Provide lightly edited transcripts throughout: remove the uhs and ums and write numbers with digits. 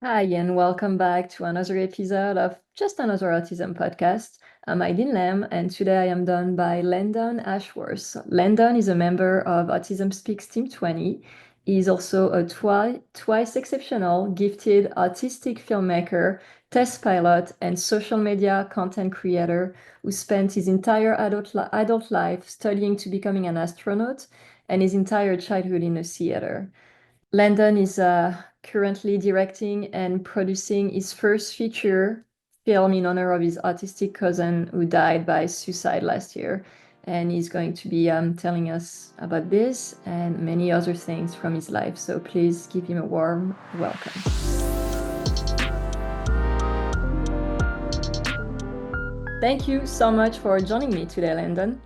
Hi, and welcome back to another episode of Just Another Autism Podcast. I'm Eileen Lamb, and today I am done by Landon Ashworth. Landon is a member of Autism Speaks Team 20. He's also a twice exceptional, gifted autistic filmmaker, test pilot, and social media content creator who spent his entire adult life studying to becoming an astronaut and his entire childhood in a theater. Landon is currently directing and producing his first feature film in honor of his autistic cousin who died by suicide last year. And he's going to be telling us about this and many other things from his life. So please give him a warm welcome. Thank you so much for joining me today, Landon.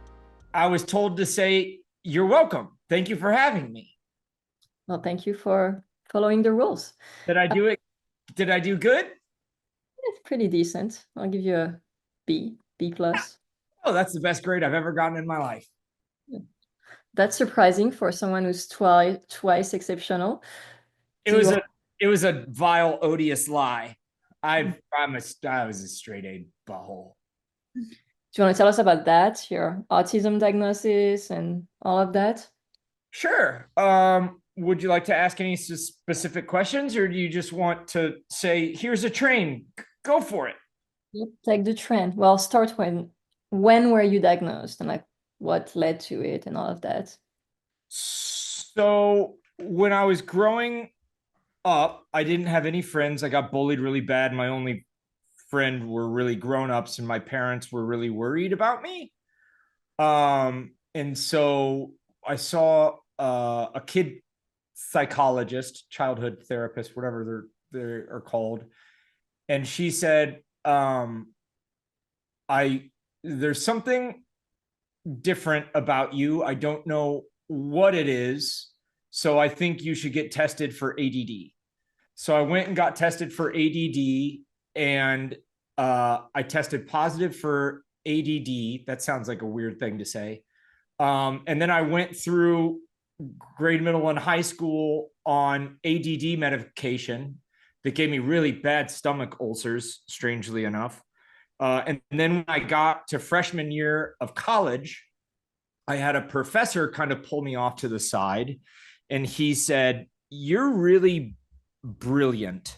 I was told to say, you're welcome. Thank you for having me. Well, thank you for following the rules. Did I do it? Did I do good? It's pretty decent. I'll give you a B plus. Oh, that's the best grade I've ever gotten in my life. That's surprising for someone who's twice exceptional. It was a vile, odious lie. I was a straight A butthole. Do you want to tell us about that, your autism diagnosis and all of that? Sure. Would you like to ask any specific questions, or do you just want to say, here's a train, go for it? Yep, take the trend. Well, start when were you diagnosed and like what led to it and all of that? So when I was growing up, I didn't have any friends. I got bullied really bad. My only friend were really grown-ups, and my parents were really worried about me. And so I saw a kid psychologist, childhood therapist, whatever they are called, and she said, there's something different about you. I don't know what it is, so I think you should get tested for ADD. So I went and got tested for ADD, and I tested positive for ADD. That sounds like a weird thing to say. And then I went through grade, middle, and high school on ADD medication that gave me really bad stomach ulcers, strangely enough. And then when I got to freshman year of college, I had a professor kind of pull me off to the side, and he said, "You're really brilliant."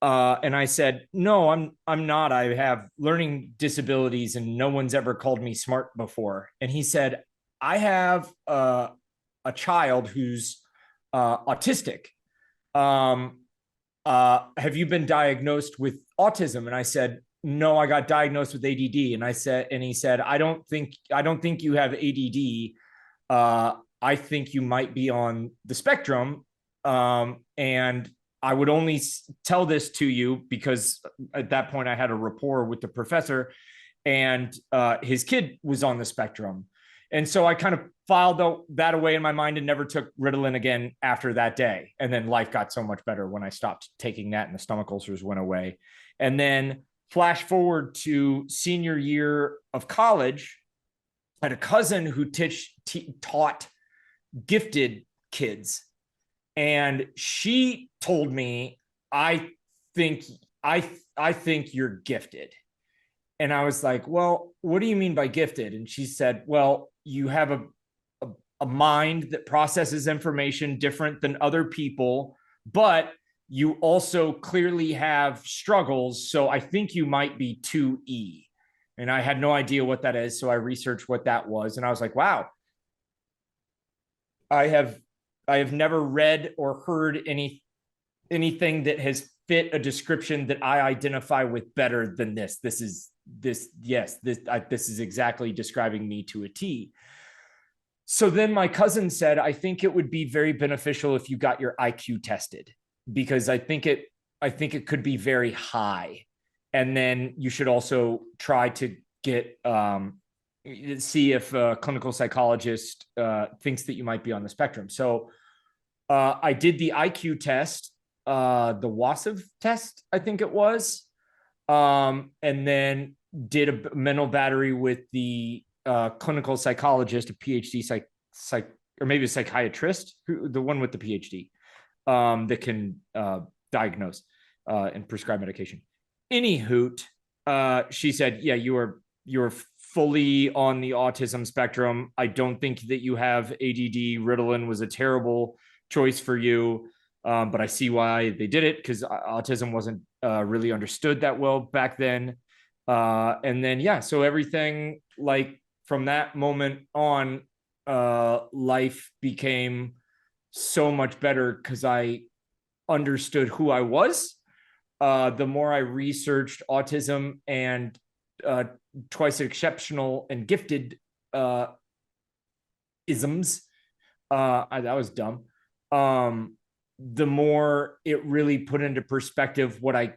And I said, "No, I'm not. I have learning disabilities, and no one's ever called me smart before." And he said, "I have a child who's autistic. Have you been diagnosed with autism?" And I said, "No, I got diagnosed with ADD." And he said, "I don't think you have ADD. I think you might be on the spectrum. And I would only tell this to you because at that point I had a rapport with the professor, and his kid was on the spectrum." And so I kind of filed that away in my mind and never took Ritalin again after that day. And then life got so much better when I stopped taking that, and the stomach ulcers went away. And then flash forward to senior year of college, I had a cousin who taught gifted kids. And she told me, I think you're gifted." And I was like, "Well, what do you mean by gifted?" And she said, "Well, you have a mind that processes information different than other people, but you also clearly have struggles. So I think you might be 2E." And I had no idea what that is. So I researched what that was. And I was like, wow, I have never read or heard anything that has fit a description that I identify with better than this. This is exactly describing me to a T. So then my cousin said, "I think it would be very beneficial if you got your IQ tested, because I think it could be very high. And then you should also try to get see if a clinical psychologist thinks that you might be on the spectrum." So I did the IQ test, the WASV test, I think it was, and then did a mental battery with the clinical psychologist, a PhD or maybe a psychiatrist, the one with the PhD, that can diagnose and prescribe medication. Anywho, she said, yeah, you're fully on the autism spectrum. I don't think that you have ADD. Ritalin was a terrible choice for you. But I see why they did it, because autism wasn't really understood that well back then. And then, yeah, so everything, like from that moment on, life became so much better because I understood who I was. The more I researched autism and twice exceptional and gifted isms, that was dumb. The more it really put into perspective what I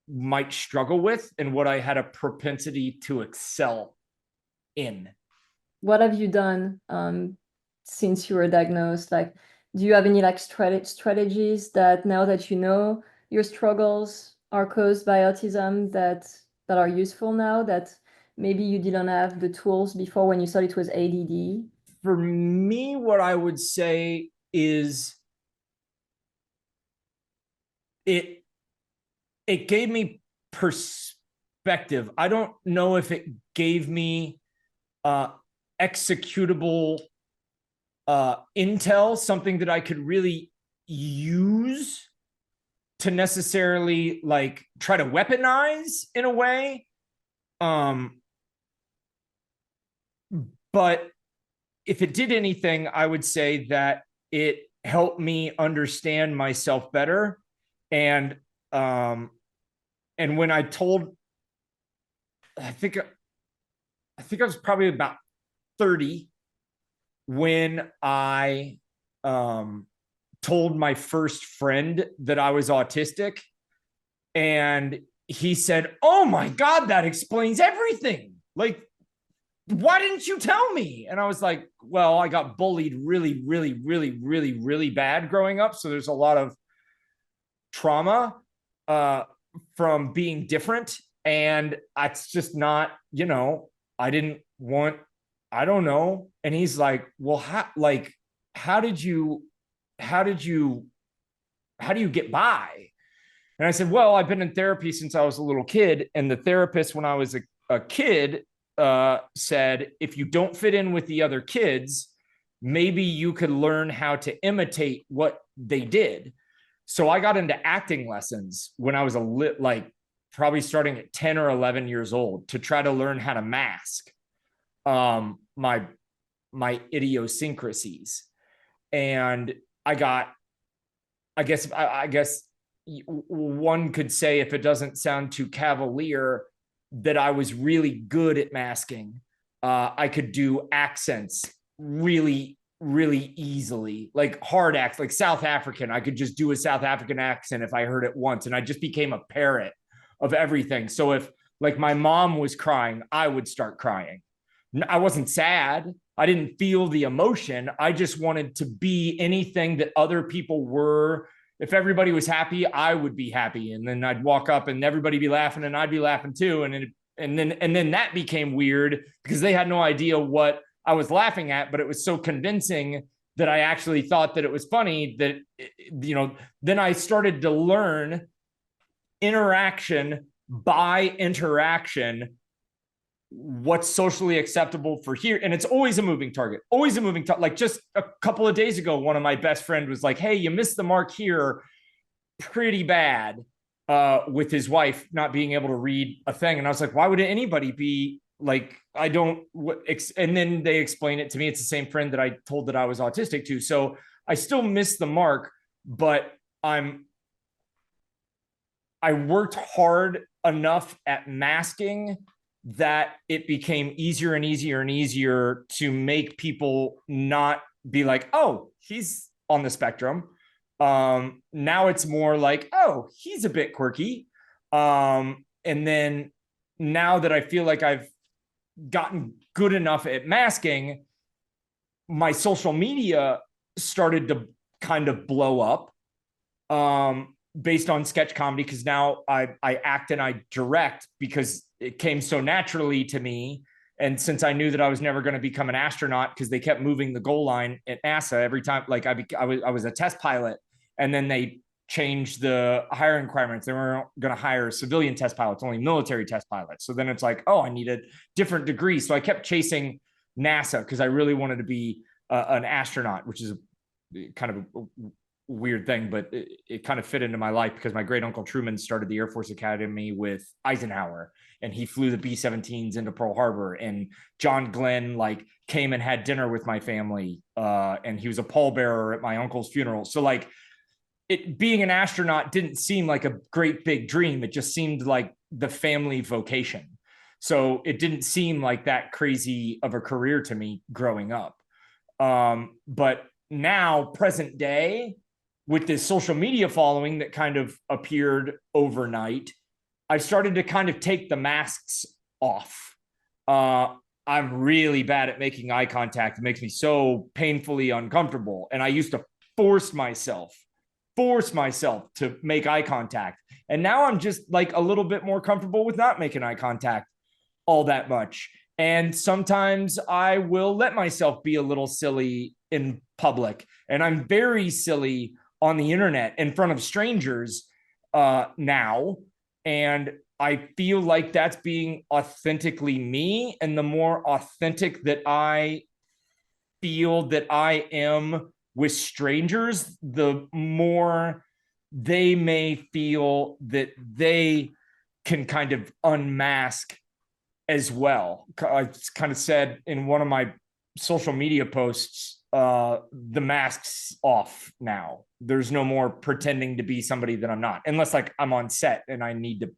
might struggle with and what I had a propensity to excel in. What have you done since you were diagnosed? Like, do you have any like strategies that now that you know your struggles are caused by autism that are useful now that maybe you didn't have the tools before when you thought it was ADD? For me, what I would say is it gave me perspective. I don't know if it gave me executable intel, something that I could really use to necessarily like try to weaponize in a way. But if it did anything, I would say that it helped me understand myself better. And when I told, I think I was probably about 30 when I told my first friend that I was autistic, and he said, "Oh my God, that explains everything. Like, why didn't you tell me?" And I was like, well, I got bullied really, really, really, really, really bad growing up. So there's a lot of trauma from being different. And it's just not, I didn't want, I don't know. And he's like, well, how do you get by? And I said, well, I've been in therapy since I was a little kid. And the therapist, when I was a kid, said, if you don't fit in with the other kids, maybe you could learn how to imitate what they did. So I got into acting lessons when I was probably starting at 10 or 11 years old to try to learn how to mask my idiosyncrasies. And I guess one could say, if it doesn't sound too cavalier, that I was really good at masking. I could do accents really, really easily, like hard acts, like South African. I could just do a South African accent if I heard it once, and I just became a parrot of everything. So if like my mom was crying, I would start crying. I wasn't sad. I didn't feel the emotion. I just wanted to be anything that other people were. If everybody was happy, I would be happy. And then I'd walk up and everybody be laughing and I'd be laughing too. And then that became weird because they had no idea what I was laughing at, but it was so convincing that I actually thought that it was funny that, then I started to learn interaction by interaction, what's socially acceptable for here. And it's always a moving target, Like just a couple of days ago, one of my best friend was like, hey, you missed the mark here pretty bad with his wife not being able to read a thing. And I was like, why would anybody be like, I don't, and then they explain it to me. It's the same friend that I told that I was autistic to. So I still missed the mark, but I worked hard enough at masking that it became easier and easier and easier to make people not be like, oh, he's on the spectrum. Now it's more like, oh, he's a bit quirky. And then now that I feel like I've gotten good enough at masking, my social media started to kind of blow up based on sketch comedy, because now I act and I direct because it came so naturally to me. And since I knew that I was never going to become an astronaut, because they kept moving the goal line at NASA every time, like I was a test pilot, and then they change the hiring requirements. They weren't going to hire civilian test pilots, only military test pilots. So then it's like, oh, I need a different degree. So I kept chasing NASA because I really wanted to be an astronaut, which is kind of a weird thing, but it kind of fit into my life because my great uncle Truman started the Air Force Academy with Eisenhower, and he flew the B-17s into Pearl Harbor. And John Glenn like came and had dinner with my family, and he was a pallbearer at my uncle's funeral. So like, it being an astronaut didn't seem like a great big dream. It just seemed like the family vocation. So it didn't seem like that crazy of a career to me growing up. But now, present day, with this social media following that kind of appeared overnight, I've started to kind of take the masks off. I'm really bad at making eye contact. It makes me so painfully uncomfortable. And I used to force myself to make eye contact. And now I'm just like a little bit more comfortable with not making eye contact all that much. And sometimes I will let myself be a little silly in public. And I'm very silly on the internet in front of strangers now. And I feel like that's being authentically me. And the more authentic that I feel that I am with strangers, the more they may feel that they can kind of unmask as well. I kind of said in one of my social media posts, the mask's off now. There's no more pretending to be somebody that I'm not, unless like I'm on set and I need to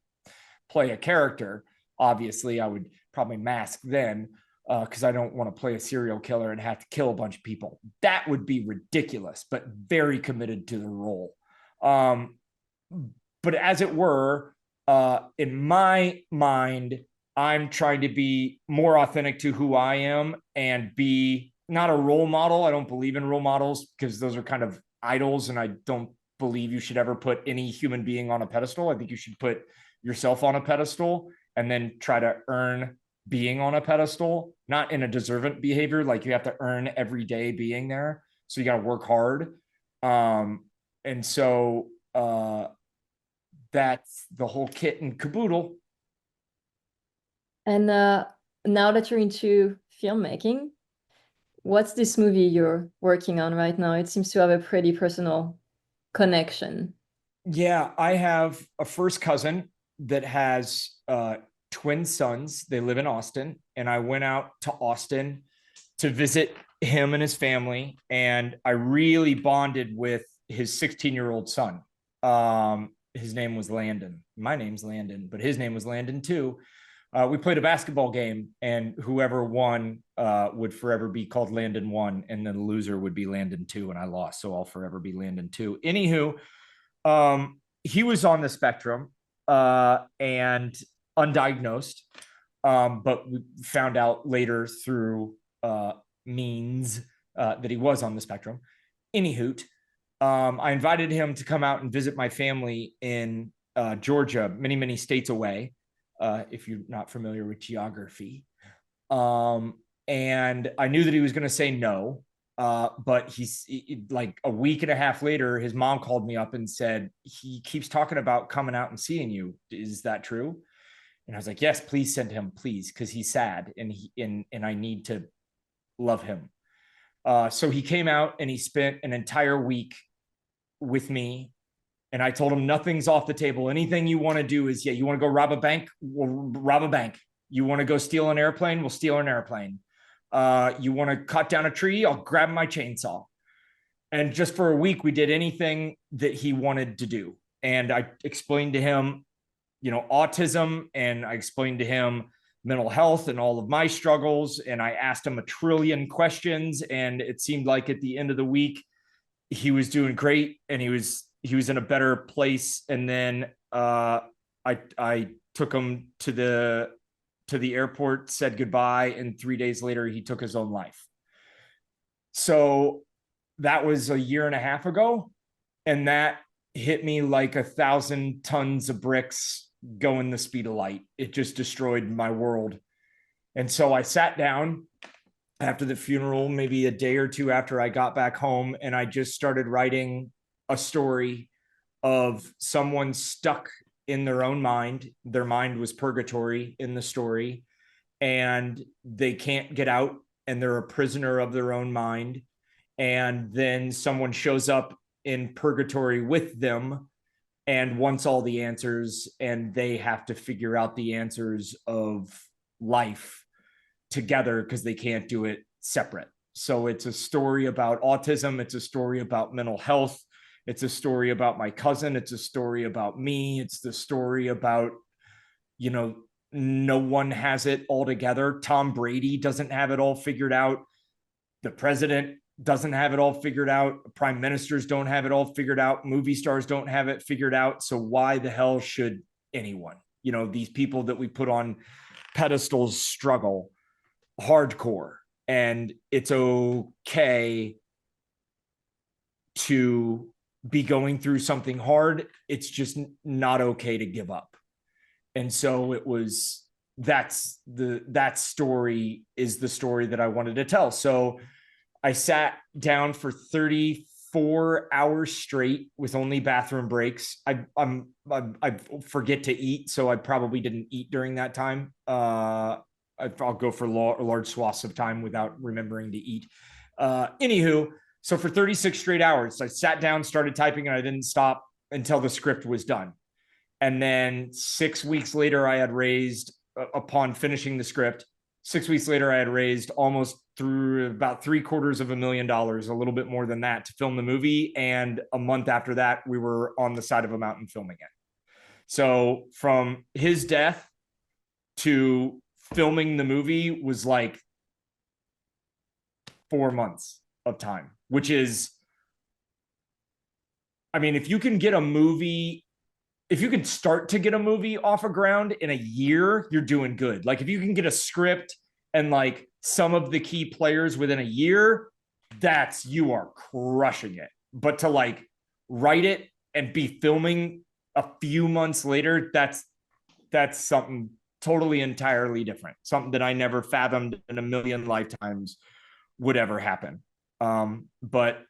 play a character. Obviously, I would probably mask then, because I don't want to play a serial killer and have to kill a bunch of people. That would be ridiculous, but very committed to the role. But as it were, in my mind, I'm trying to be more authentic to who I am and be not a role model. I don't believe in role models because those are kind of idols, and I don't believe you should ever put any human being on a pedestal. I think you should put yourself on a pedestal and then try to earn being on a pedestal, not in a deserving behavior. Like you have to earn every day being there. So you got to work hard. And so that's the whole kit and caboodle. And now that you're into filmmaking, what's this movie you're working on right now? It seems to have a pretty personal connection. Yeah, I have a first cousin that has twin sons. They live in Austin, and I went out to Austin to visit him and his family, and I really bonded with his 16-year-old son. His name was Landon. My name's Landon, but his name was Landon too. We played a basketball game, and whoever won would forever be called Landon 1, and then the loser would be Landon 2, and I lost, so I'll forever be Landon 2. Anywho, he was on the spectrum and undiagnosed, but we found out later through means that he was on the spectrum. Anywho, I invited him to come out and visit my family in Georgia, many, many states away. If you're not familiar with geography. And I knew that he was going to say no. But he's like a week and a half later, his mom called me up and said, he keeps talking about coming out and seeing you. Is that true? And I was like, yes, please send him, please. Cause he's sad and I need to love him. So he came out and he spent an entire week with me. And I told him nothing's off the table. Anything you want to do is, yeah, you want to go rob a bank? We'll rob a bank. You want to go steal an airplane? We'll steal an airplane. You want to cut down a tree? I'll grab my chainsaw. And just for a week, we did anything that he wanted to do. And I explained to him, autism, and I explained to him mental health and all of my struggles. And I asked him a trillion questions. And it seemed like at the end of the week, he was doing great and he was in a better place. And then I took him to the airport, said goodbye, and 3 days later he took his own life. So that was a year and a half ago, and that hit me like 1,000 tons of bricks going the speed of light. It just destroyed my world. And so I sat down after the funeral, maybe a day or two after I got back home, and I just started writing a story of someone stuck in their own mind. Their mind was purgatory in the story, and they can't get out, and they're a prisoner of their own mind. And then someone shows up in purgatory with them and wants all the answers, and they have to figure out the answers of life together because they can't do it separate. So it's a story about autism. It's a story about mental health. It's a story about my cousin. It's a story about me. It's the story about, no one has it all together. Tom Brady doesn't have it all figured out. The president doesn't have it all figured out. Prime ministers don't have it all figured out. Movie stars don't have it figured out. So why the hell should anyone? These people that we put on pedestals struggle hardcore, and it's okay to be going through something hard. It's just not okay to give up. And so that story is the story that I wanted to tell. So I sat down for 34 hours straight with only bathroom breaks. I forget to eat, so I probably didn't eat during that time. I'll go for large swaths of time without remembering to eat. Anywho, so for 36 straight hours, I sat down, started typing, and I didn't stop until the script was done. And then 6 weeks later, I had raised, upon finishing the script, 6 weeks later, I had raised almost through about $750,000, a little bit more than that, to film the movie. And a month after that, we were on the side of a mountain filming it. So from his death to filming the movie was like 4 months of time, which is, if you can get a movie, if you can start to get a movie off of ground in a year, you're doing good. Like if you can get a script and like some of the key players within a year, you are crushing it. But to like write it and be filming a few months later, that's something totally entirely different. Something that I never fathomed in a million lifetimes would ever happen. But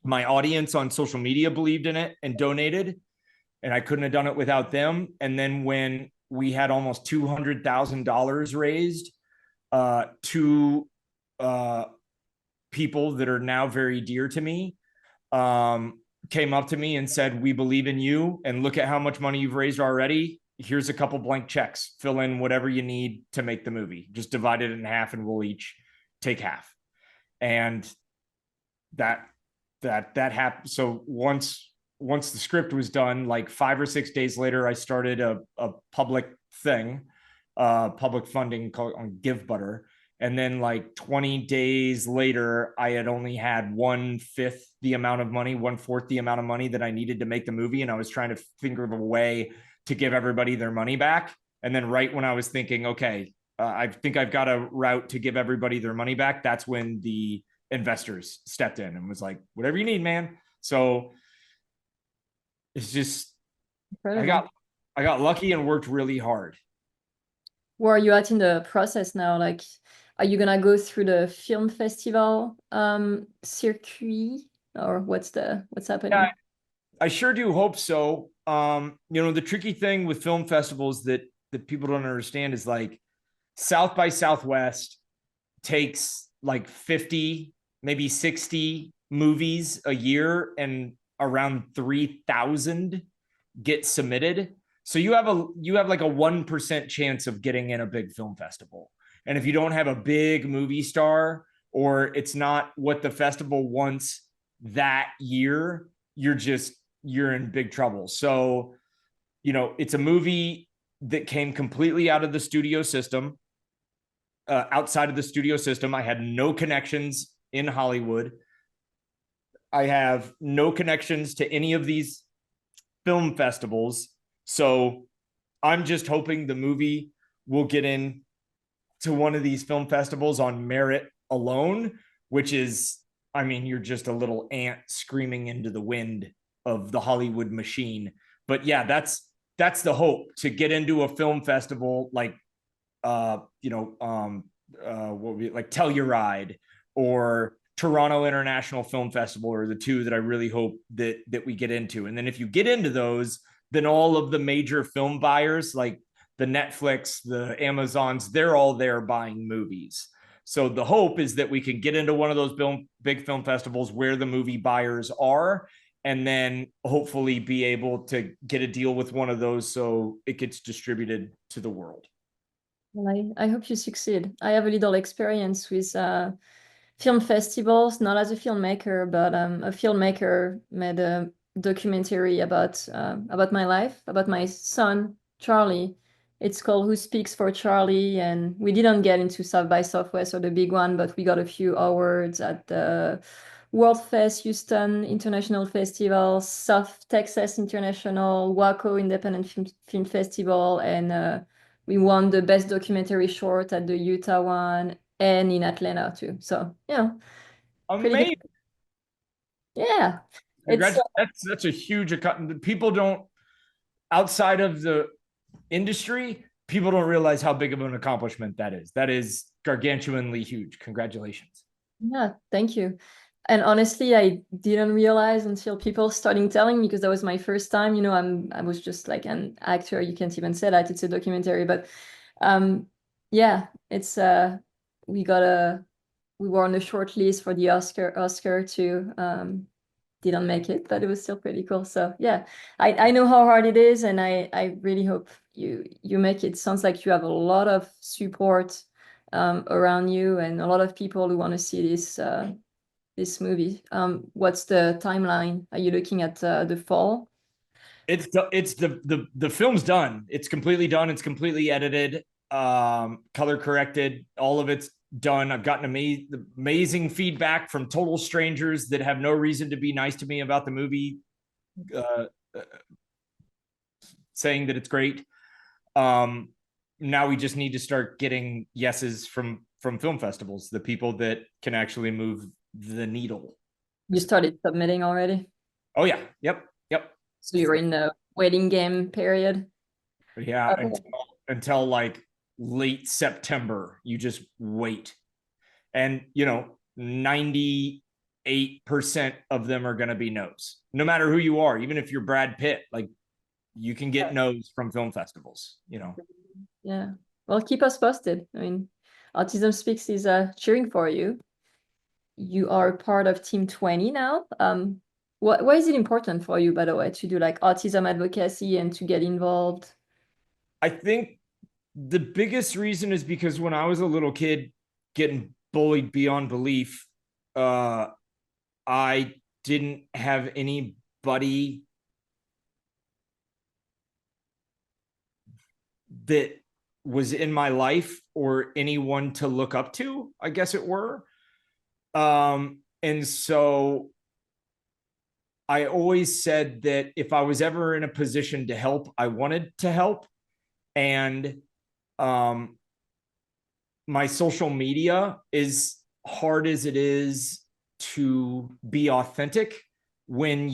my audience on social media believed in it and donated, and I couldn't have done it without them. And then when we had almost $200,000 raised, two people that are now very dear to me came up to me and said, "We believe in you, and look at how much money you've raised already. Here's a couple blank checks. Fill in whatever you need to make the movie. Just divide it in half, and we'll each take half." And that happened. So once the script was done, like 5 or 6 days later, I started a public thing, public funding called on Give Butter. And then like 20 days later, I had only had 1/4 the amount of money that I needed to make the movie. And I was trying to think of a way to give everybody their money back. And then right when I was thinking, okay, I think I've got a route to give everybody their money back, that's when the investors stepped in and was like, "Whatever you need, man." So it's just, Incredible. I got lucky and worked really hard. Where are you at in the process now? Like, are you gonna go through the film festival circuit, or what's happening? Yeah, I sure do hope so. The tricky thing with film festivals that people don't understand is like South by Southwest takes like 50, maybe 60 movies a year, and around 3,000 get submitted. So you have like a 1% chance of getting in a big film festival. And if you don't have a big movie star, or it's not what the festival wants that year, you're in big trouble. So, it's a movie that came completely out of the studio system. Outside of the studio system, I had no connections in Hollywood. I have no connections to any of these film festivals. So I'm just hoping the movie will get in to one of these film festivals on merit alone, which is, you're just a little ant screaming into the wind of the Hollywood machine. But yeah, that's the hope, to get into a film festival like, what would be like Telluride or Toronto International Film Festival are the two that I really hope that we get into. And then if you get into those, then all of the major film buyers like the Netflix, the Amazons, they're all there buying movies. So the hope is that we can get into one of those big film festivals where the movie buyers are, and then hopefully be able to get a deal with one of those so it gets distributed to the world. Well, I hope you succeed. I have a little experience with film festivals, not as a filmmaker, but a filmmaker made a documentary about my life, about my son, Charlie. It's called Who Speaks for Charlie, and we didn't get into South by Southwest or the big one, but we got a few awards at the World Fest, Houston International Festival, South Texas International, Waco Independent Film Festival, and we won the best documentary short at the Utah one and in Atlanta too. So, pretty good. Amazing. Yeah. It's That's a huge account. People don't, outside of the industry, people don't realize how big of an accomplishment that is. That is gargantuanly huge. Congratulations. Yeah, thank you. And honestly, I didn't realize until people starting telling me, because that was my first time. I was just like an actor. You can't even say that it's a documentary, but yeah, it's we were on the short list for the Oscar too. Didn't make it, but it was still pretty cool. So yeah, I know how hard it is, and I really hope you make it. Sounds like you have a lot of support around you and a lot of people who want to see this movie. What's the timeline? Are you looking at the fall? The film's done. It's completely done. It's completely edited, color corrected. All of it's done. I've gotten amazing feedback from total strangers that have no reason to be nice to me about the movie, saying that it's great. Now we just need to start getting yeses from film festivals, the people that can actually move the needle. You started submitting already? Oh yeah. Yep. So you're in the waiting game period? Yeah, until like late September. You just wait. And 98% of them are going to be no's. No matter who you are, even if you're Brad Pitt, like you can get no's from film festivals, Yeah. Well, keep us posted. I mean, Autism Speaks is cheering for you. You are part of Team 20 now. Why is it important for you, by the way, to do like autism advocacy and to get involved? I think the biggest reason is because when I was a little kid getting bullied beyond belief, I didn't have anybody that was in my life or anyone to look up to, I guess it were. And so I always said that if I was ever in a position to help, I wanted to help. And my social media, as hard as it is to be authentic, when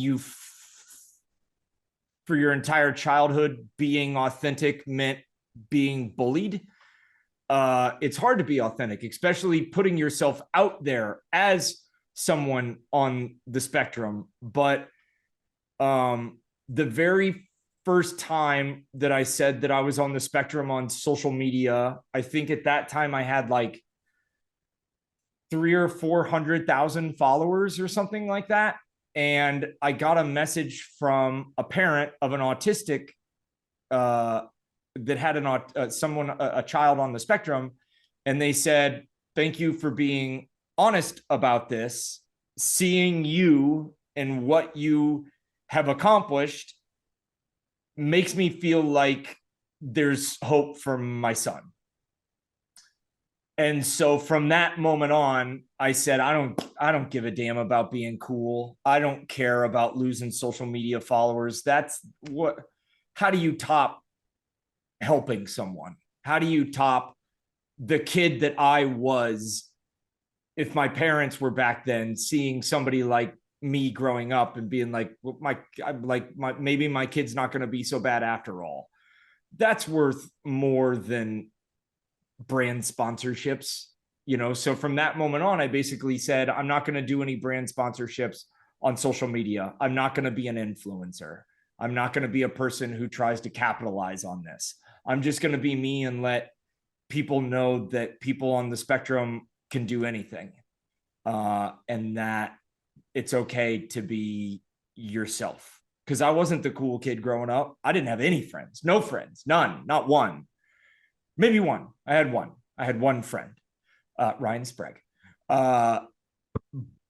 for your entire childhood, being authentic meant being bullied. It's hard to be authentic, especially putting yourself out there as someone on the spectrum. But the very first time that I said that I was on the spectrum on social media, I think at that time I had like 300,000 or 400,000 followers or something like that. And I got a message from a parent of an autistic that had a child on the spectrum, and they said, "Thank you for being honest about this. Seeing you and what you have accomplished makes me feel like there's hope for my son." And so from that moment on, I said, I don't give a damn about being cool. I don't care about losing social media followers. How do you top helping someone? How do you top the kid that I was if my parents were back then, seeing somebody like me growing up and being like, maybe my kid's not going to be so bad after all. That's worth more than brand sponsorships. So from that moment on, I basically said, I'm not going to do any brand sponsorships on social media. I'm not going to be an influencer. I'm not going to be a person who tries to capitalize on this. I'm just going to be me and let people know that people on the spectrum can do anything, and that it's okay to be yourself. Because I wasn't the cool kid growing up. I didn't have any friends, no friends, none, not one. Maybe one. I had one friend, Ryan Sprague. But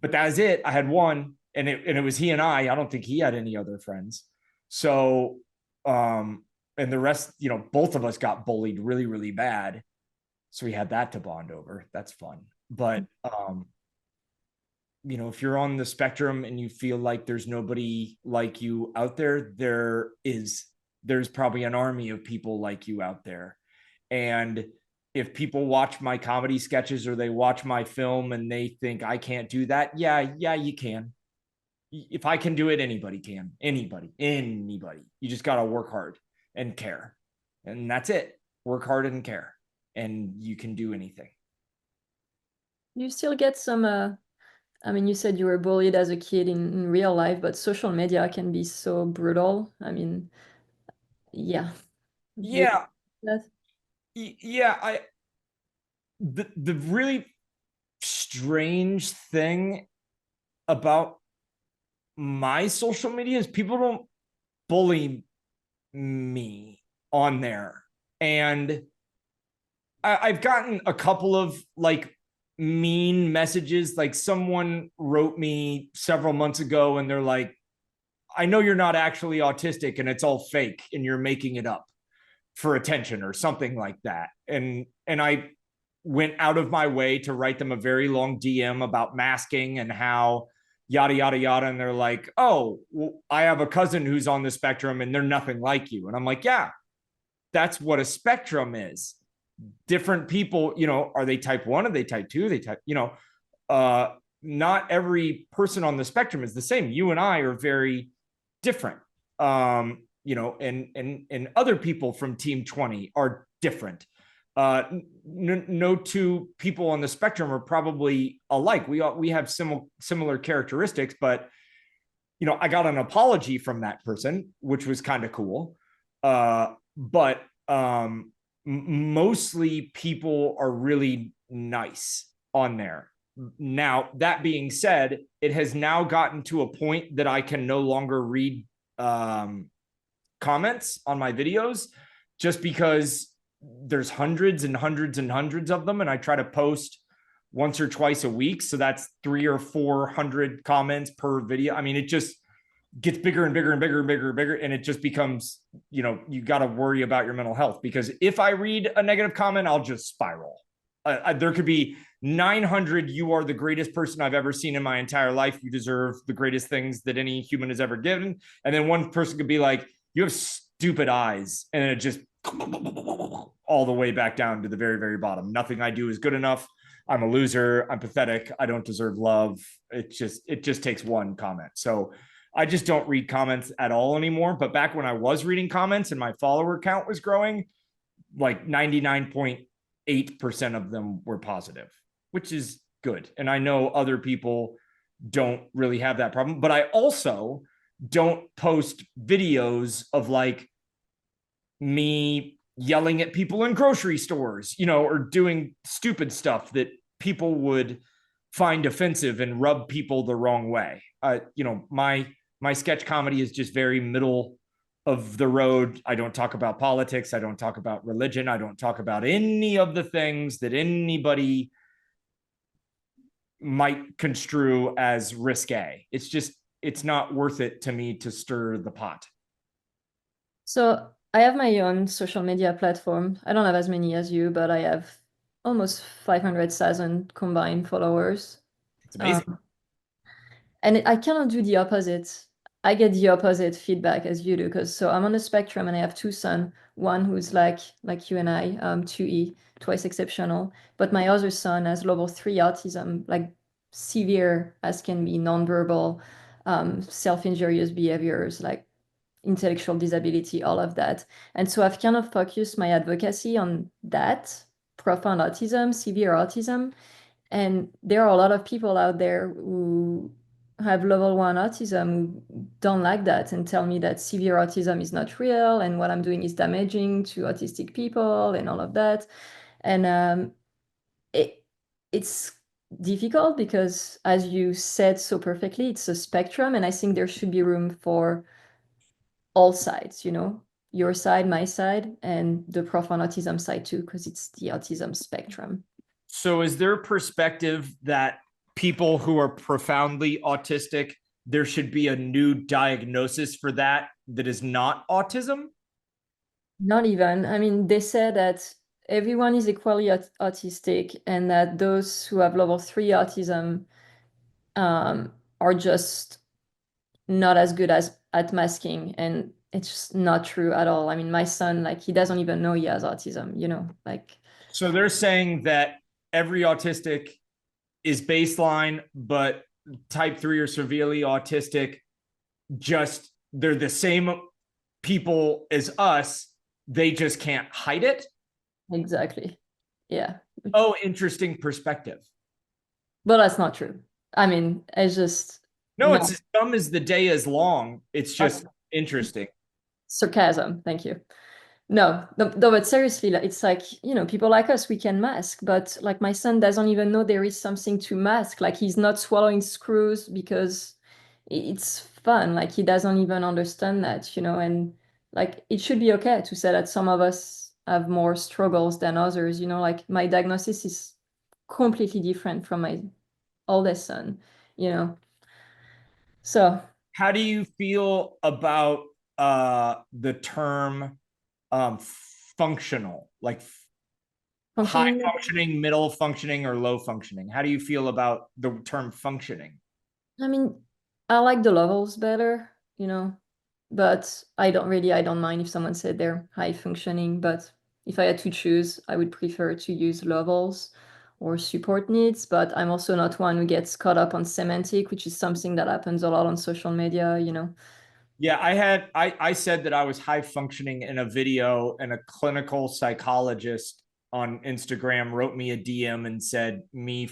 that was it. I had one, and it was he and I. I don't think he had any other friends. So, and the rest, both of us got bullied really, really bad. So we had that to bond over. That's fun. But, if you're on the spectrum and you feel like there's nobody like you out there, there's probably an army of people like you out there. And if people watch my comedy sketches or they watch my film and they think I can't do that, yeah, you can. If I can do it, anybody can. Anybody. You just got to work hard and care. And that's it. Work hard and care. And you can do anything. You still get some, you said you were bullied as a kid in real life, but social media can be so brutal. Yeah. Yeah. That? Yeah. The really strange thing about my social media is people don't bully me on there. And I've gotten a couple of like mean messages. Like someone wrote me several months ago and they're like, I know you're not actually autistic and it's all fake and you're making it up for attention or something like that. And I went out of my way to write them a very long DM about masking and how yada, yada, yada. And they're like, oh, well, I have a cousin who's on the spectrum and they're nothing like you. And I'm like, yeah, that's what a spectrum is. Different people, are they type 1? Are they type 2? They type, not every person on the spectrum is the same. You and I are very different. And other people from Team 20 are different. No two people on the spectrum are probably alike. We have similar characteristics, but I got an apology from that person, which was kind of cool. But mostly people are really nice on there. Now, that being said, it has now gotten to a point that I can no longer read comments on my videos just because there's hundreds and hundreds and hundreds of them. And I try to post once or twice a week. So that's 300 or 400 comments per video. It just gets bigger and bigger and bigger and bigger and bigger. And it just becomes, you got to worry about your mental health, because if I read a negative comment, I'll just spiral. There could be 900, you are the greatest person I've ever seen in my entire life. You deserve the greatest things that any human has ever given. And then one person could be like, you have stupid eyes. And then it just all the way back down to the very, very bottom. Nothing I do is good enough. I'm a loser. I'm pathetic. I don't deserve love. It just takes one comment. So I just don't read comments at all anymore. But back when I was reading comments and my follower count was growing, like 99.8% of them were positive, which is good. And I know other people don't really have that problem, but I also don't post videos of like me yelling at people in grocery stores, or doing stupid stuff that people would find offensive and rub people the wrong way. My sketch comedy is just very middle of the road. I don't talk about politics. I don't talk about religion. I don't talk about any of the things that anybody might construe as risque. It's not worth it to me to stir the pot. So I have my own social media platform. I don't have as many as you, but I have almost 500,000 combined followers. It's amazing. And I cannot do the opposite. I get the opposite feedback as you do, because so I'm on the spectrum and I have two sons. One who's like you and I, 2E, twice exceptional. But my other son has level 3 autism, like severe as can be, nonverbal, self-injurious behaviors, like intellectual disability, all of that. And so I've kind of focused my advocacy on that profound autism, severe autism. And there are a lot of people out there who have level 1 autism who don't like that and tell me that severe autism is not real and what I'm doing is damaging to autistic people and all of that. And it, it's difficult because, as you said so perfectly, it's a spectrum. And I think there should be room for all sides, your side, my side, and the profound autism side too, because it's the autism spectrum. So is there a perspective that people who are profoundly autistic, there should be a new diagnosis for that is not autism? Not even. I mean, they say that everyone is equally autistic and that those who have level 3 autism are just not as good as at masking. And it's just not true at all. I mean, my son, like, he doesn't even know he has autism, like. So they're saying that every autistic is baseline, but type 3 or severely autistic, just they're the same people as us. They just can't hide it. Exactly. Yeah. Oh, interesting perspective. But that's not true. I mean, it's just No, not. it's as dumb as the day is long. It's just interesting. Sarcasm. Thank you. No, no, but seriously, like, it's like, people like us, we can mask, but like my son doesn't even know there is something to mask. Like he's not swallowing screws because it's fun. Like he doesn't even understand that, and like it should be okay to say that some of us have more struggles than others, like my diagnosis is completely different from my oldest son, you know. So How do you feel about the term functional, like high functioning. functioning, middle functioning, or low functioning? How do you feel about the term functioning? I mean, I like the levels better, but I don't mind if someone said they're high functioning, but if I had to choose, I would prefer to use levels or support needs, but I'm also not one who gets caught up on semantic, which is something that happens a lot on social media. Yeah, I said that I was high functioning in a video, and a clinical psychologist on Instagram wrote me a DM and said me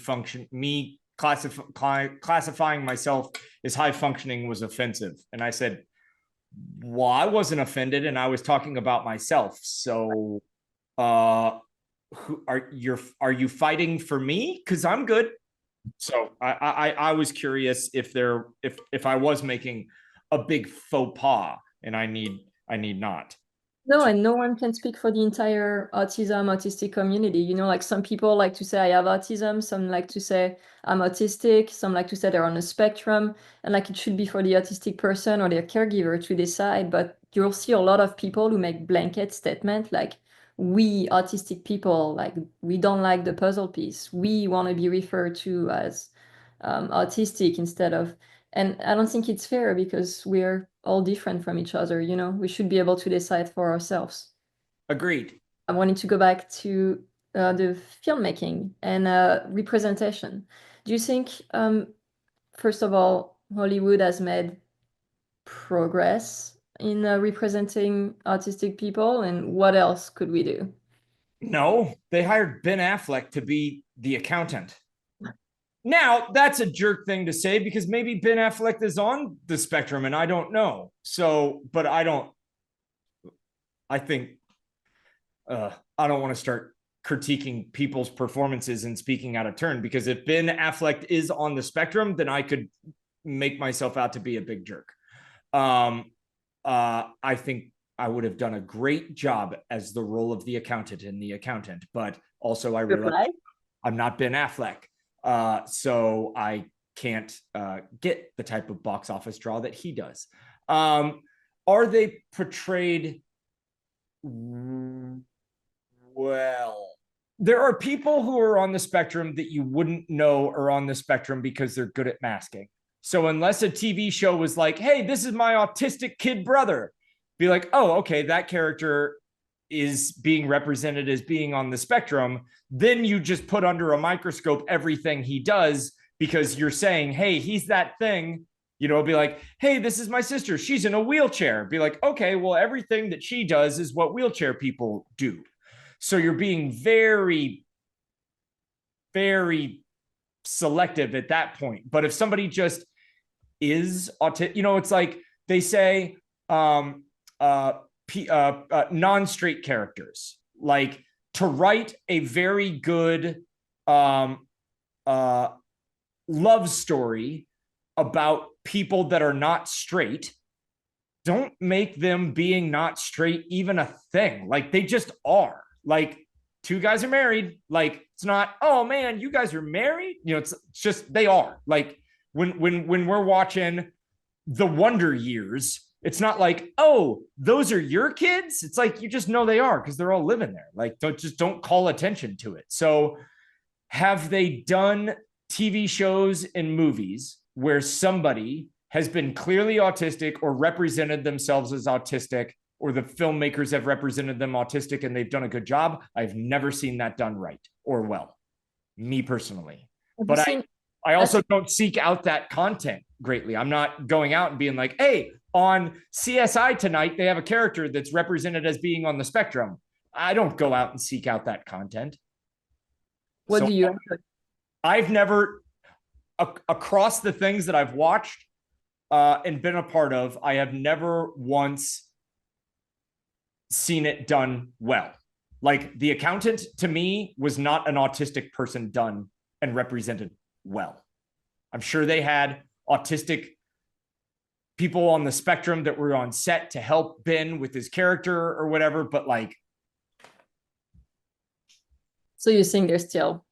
classifying myself as high functioning was offensive. And I said, well, I wasn't offended and I was talking about myself. So are you fighting for me? Because I'm good. So I was curious if I was making a big faux pas, and I need not. No, and no one can speak for the entire autistic community. Like some people like to say I have autism, some like to say I'm autistic, some like to say they're on a spectrum, and like it should be for the autistic person or their caregiver to decide. But you'll see a lot of people who make blanket statement like we autistic people, like we don't like the puzzle piece. We want to be referred to as autistic instead of, and I don't think it's fair because we're all different from each other, We should be able to decide for ourselves. Agreed. I wanted to go back to the filmmaking and representation. Do you think, first of all, Hollywood has made progress in representing autistic people, and what else could we do? No, they hired Ben Affleck to be the accountant. Now, that's a jerk thing to say because maybe Ben Affleck is on the spectrum and I don't know. So, but I think I don't want to start critiquing people's performances and speaking out of turn, because if Ben Affleck is on the spectrum, then I could make myself out to be a big jerk. I think I would have done a great job as the role of the accountant in The Accountant, but also I realize I'm not Ben Affleck. So I can't get the type of box office draw that he does. Are they portrayed well? There are people who are on the spectrum that you wouldn't know are on the spectrum because they're good at masking. So unless a TV show was like, hey, this is my autistic kid brother, be like, oh, okay, that character is being represented as being on the spectrum. Then you just put under a microscope everything he does because you're saying, hey, he's that thing. Be like, hey, this is my sister. She's in a wheelchair. Be like, okay, well, everything that she does is what wheelchair people do. So you're being very, very selective at that point. But if somebody just is autistic, it's like they say non-straight characters, like to write a very good love story about people that are not straight, don't make them being not straight even a thing. Like they just are. Like two guys are married. Like it's not, oh man, you guys are married. It's just they are. Like when we're watching The Wonder Years, it's not like, oh, those are your kids. It's like you just know they are because they're all living there. Like don't call attention to it. So have they done TV shows and movies where somebody has been clearly autistic or represented themselves as autistic, or the filmmakers have represented them autistic and they've done a good job? I've never seen that done right or well, me personally. But I also don't seek out that content greatly. I'm not going out and being like, hey, on CSI tonight, they have a character that's represented as being on the spectrum. I don't go out and seek out that content. What do you? I've never, across the things that I've watched and been a part of, I have never once seen it done well. Like The Accountant, to me, was not an autistic person done and represented well. I'm sure they had autistic people on the spectrum that were on set to help Ben with his character or whatever, but like. So you think there's still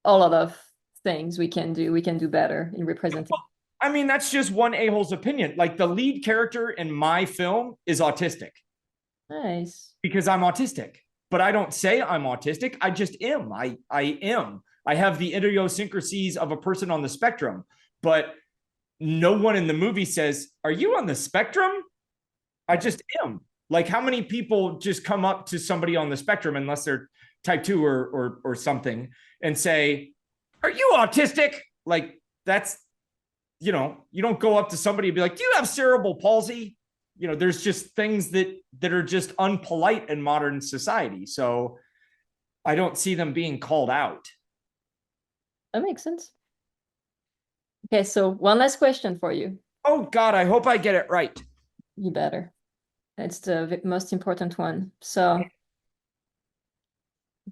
a lot of things we can do better in representing? Well, I mean, that's just one a-hole's opinion. Like the lead character in my film is autistic. Nice. Because I'm autistic, but I don't say I'm autistic. I just am. I am. I have the idiosyncrasies of a person on the spectrum, but no one in the movie says, are you on the spectrum? I just am. Like how many people just come up to somebody on the spectrum, unless they're type 2 or something, and say, are you autistic? Like that's, you don't go up to somebody and be like, do you have cerebral palsy? There's just things that are just unpolite in modern society. So I don't see them being called out. That makes sense. Okay, so one last question for you. Oh God, I hope I get it right. You better. It's the most important one. So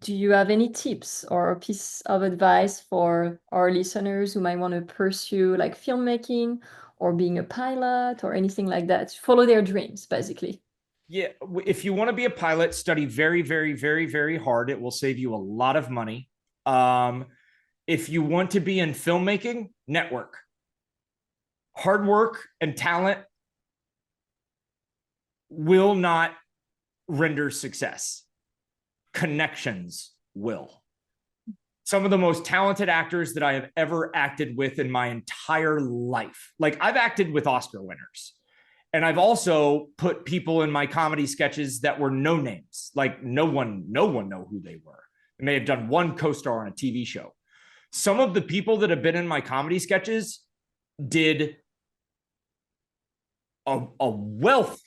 do you have any tips or a piece of advice for our listeners who might want to pursue like filmmaking or being a pilot or anything like that? Follow their dreams, basically. Yeah. If you want to be a pilot, study very, very, very, very hard. It will save you a lot of money. If you want to be in filmmaking, network. Hard work and talent will not render success. Connections will. Some of the most talented actors that I have ever acted with in my entire life. Like I've acted with Oscar winners, and I've also put people in my comedy sketches that were no names. Like no one know who they were. They may have done one co-star on a TV show. Some of the people that have been in my comedy sketches did a wealth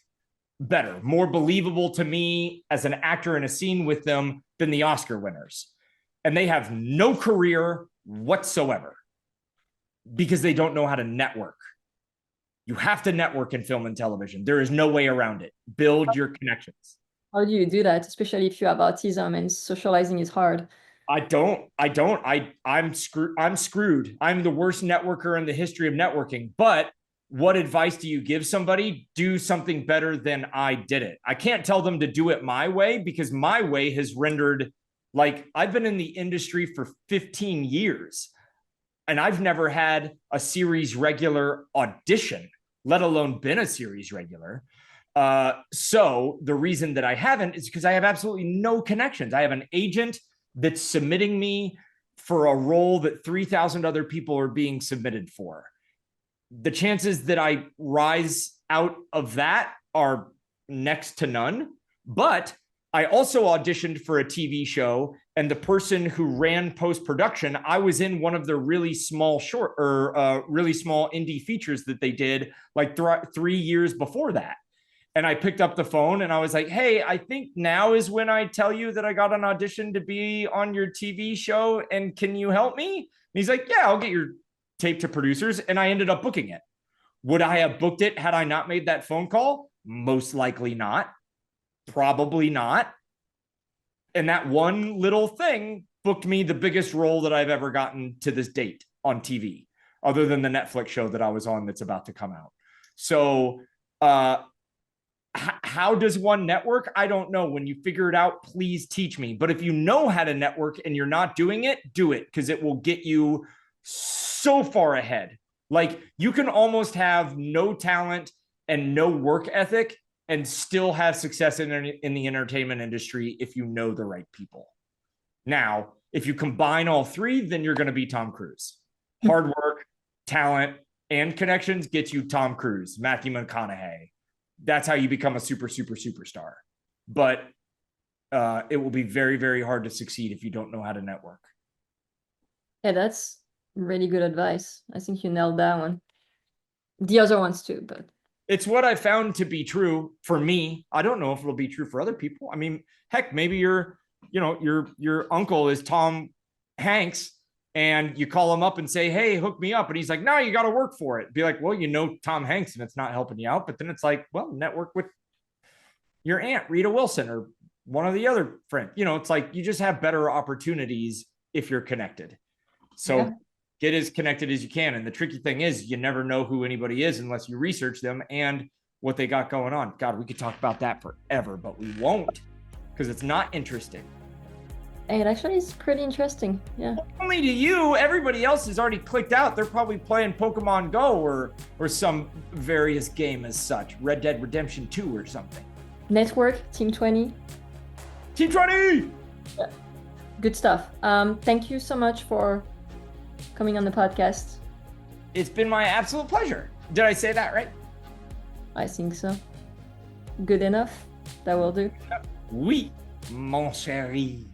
better, more believable to me as an actor in a scene with them than the Oscar winners. And they have no career whatsoever because they don't know how to network. You have to network in film and television. There is no way around it. Build your connections. How do you do that, especially if you have autism and socializing is hard? I'm screwed. I'm the worst networker in the history of networking. But what advice do you give somebody? Do something better than I did it. I can't tell them to do it my way because my way has rendered, like, I've been in the industry for 15 years and I've never had a series regular audition, let alone been a series regular. So the reason that I haven't is because I have absolutely no connections. I have an agent that's submitting me for a role that 3,000 other people are being submitted for. The chances that I rise out of that are next to none. But I also auditioned for a TV show, and the person who ran post-production, I was in one of the really small really small indie features that they did like 3 years before that. And I picked up the phone and I was like, hey, I think now is when I tell you that I got an audition to be on your TV show. And can you help me? And he's like, yeah, I'll get your tape to producers. And I ended up booking it. Would I have booked it had I not made that phone call? Most likely not. Probably not. And that one little thing booked me the biggest role that I've ever gotten to this date on TV, other than the Netflix show that I was on that's about to come out. So, how does one network? I don't know. When you figure it out, please teach me. But if you know how to network and you're not doing it, do it, because it will get you so far ahead. Like, you can almost have no talent and no work ethic and still have success in the entertainment industry if you know the right people. Now, if you combine all three, then you're going to be Tom Cruise. Hard work, talent, and connections gets you Tom Cruise, Matthew McConaughey. That's how you become a superstar. But it will be very, very hard to succeed if you don't know how to network. Yeah, that's really good advice. I think you nailed that one. The other ones too, but it's what I found to be true for me. I don't know if it'll be true for other people. I mean, heck, maybe your uncle is Tom Hanks, and you call him up and say, hey, hook me up. And he's like, no, you got to work for it. Be like, well, Tom Hanks and it's not helping you out. But then it's like, well, network with your aunt, Rita Wilson, or one of the other friends. It's like, you just have better opportunities if you're connected. So get as connected as you can. And the tricky thing is, you never know who anybody is unless you research them and what they got going on. God, we could talk about that forever, but we won't, because it's not interesting. It actually is pretty interesting. Yeah. Only to you. Everybody else has already clicked out. They're probably playing Pokemon Go or some various game as such. Red Dead Redemption 2 or something. Network, Team 20. Team 20! Yeah. Good stuff. Thank you so much for coming on the podcast. It's been my absolute pleasure. Did I say that right? I think so. Good enough. That will do. Oui, mon chéri.